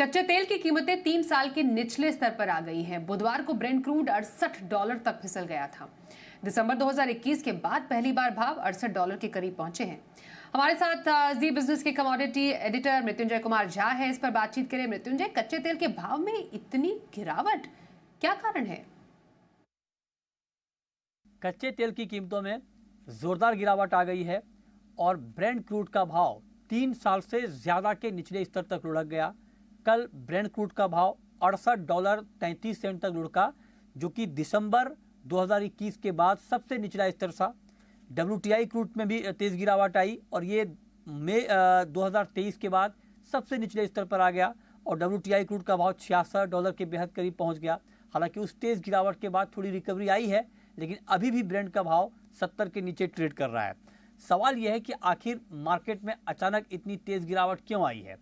कच्चे तेल की कीमतें 3 साल के निचले स्तर पर आ गई हैं। बुधवार को ब्रेंट क्रूड $68 तक फिसल गया था। दिसंबर 2021 के बाद पहली बार भाव $68 के करीब पहुंचे हैं। हमारे साथ जी बिजनेस के कमोडिटी एडिटर मृत्युंजय कुमार झा है। इस पर बातचीत करें। मृत्युंजय, कच्चे तेल के भाव में इतनी गिरावट, क्या कारण है? कच्चे तेल की कीमतों में जोरदार गिरावट आ गई है और ब्रेंट क्रूड का भाव 3 साल से ज्यादा के निचले स्तर तक लुढ़क गया। कल ब्रेंट क्रूड का भाव $68.33 तक लुढ़का, जो कि दिसंबर 2021 के बाद सबसे निचला स्तर था। WTI क्रूड में भी तेज गिरावट आई और ये मई 2023 के बाद सबसे निचले स्तर पर आ गया और WTI क्रूड का भाव $66 के बेहद करीब पहुंच गया। हालांकि उस तेज गिरावट के बाद थोड़ी रिकवरी आई है, लेकिन अभी भी ब्रेंट का भाव 70 के नीचे ट्रेड कर रहा है। सवाल यह है कि आखिर मार्केट में अचानक इतनी तेज गिरावट क्यों आई है।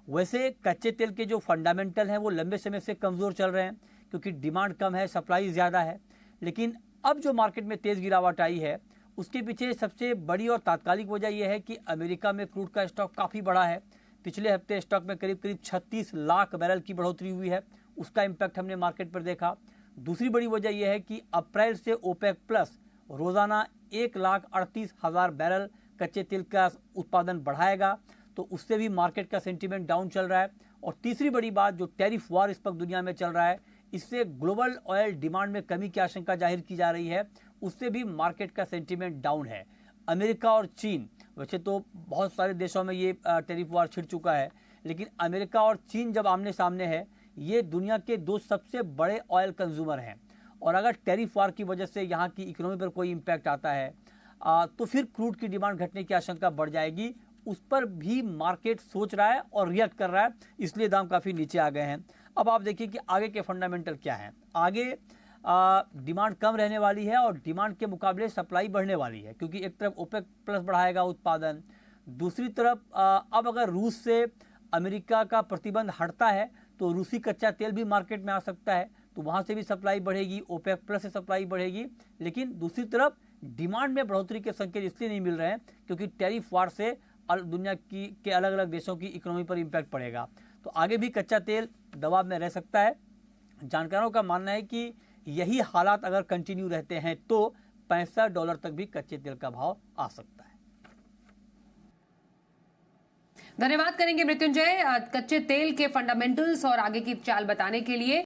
वैसे कच्चे तेल के जो फंडामेंटल हैं वो लंबे समय से कमज़ोर चल रहे हैं, क्योंकि डिमांड कम है, सप्लाई ज़्यादा है। लेकिन अब जो मार्केट में तेज़ गिरावट आई है उसके पीछे सबसे बड़ी और तात्कालिक वजह यह है कि अमेरिका में क्रूड का स्टॉक काफ़ी बढ़ा है। पिछले हफ्ते स्टॉक में करीब 36 लाख बैरल की बढ़ोतरी हुई है, उसका इम्पैक्ट हमने मार्केट पर देखा। दूसरी बड़ी वजह यह है कि अप्रैल से ओपेक प्लस रोज़ाना 1,38,000 बैरल कच्चे तेल का उत्पादन बढ़ाएगा, तो उससे भी मार्केट का सेंटीमेंट डाउन चल रहा है। और तीसरी बड़ी बात, जो टैरिफ वॉर इस वक्त दुनिया में चल रहा है, इससे ग्लोबल ऑयल डिमांड में कमी की आशंका जाहिर की जा रही है, उससे भी मार्केट का सेंटीमेंट डाउन है। अमेरिका और चीन, वैसे तो बहुत सारे देशों में ये टैरिफ वॉर छिड़ चुका है, लेकिन अमेरिका और चीन जब आमने सामने है, ये दुनिया के दो सबसे बड़े ऑयल कंज्यूमर हैं। और अगर टैरिफ वॉर की वजह से यहाँ की इकोनॉमी पर कोई इम्पैक्ट आता है तो फिर क्रूड की डिमांड घटने की आशंका बढ़ जाएगी। उस पर भी मार्केट सोच रहा है और रिएक्ट कर रहा है, इसलिए दाम काफ़ी नीचे आ गए हैं। अब आप देखिए कि आगे के फंडामेंटल क्या हैं। आगे डिमांड कम रहने वाली है और डिमांड के मुकाबले सप्लाई बढ़ने वाली है, क्योंकि एक तरफ ओपेक प्लस बढ़ाएगा उत्पादन, दूसरी तरफ अब अगर रूस से अमेरिका का प्रतिबंध हटता है तो रूसी कच्चा तेल भी मार्केट में आ सकता है, तो वहाँ से भी सप्लाई बढ़ेगी, ओपेक प्लस से सप्लाई बढ़ेगी। लेकिन दूसरी तरफ डिमांड में बढ़ोतरी के संकेत इसलिए नहीं मिल रहे हैं क्योंकि टैरिफ वार से दुनिया के अलग अलग देशों की इकोनॉमी पर इम्पैक्ट पड़ेगा। तो आगे भी कच्चा तेल दबाव में रह सकता है। जानकारों का मानना है कि यही हालात अगर कंटिन्यू रहते हैं तो $65 तक भी कच्चे तेल का भाव आ सकता है। धन्यवाद करेंगे मृत्युंजय, कच्चे तेल के फंडामेंटल्स और आगे की चाल बताने के लिए।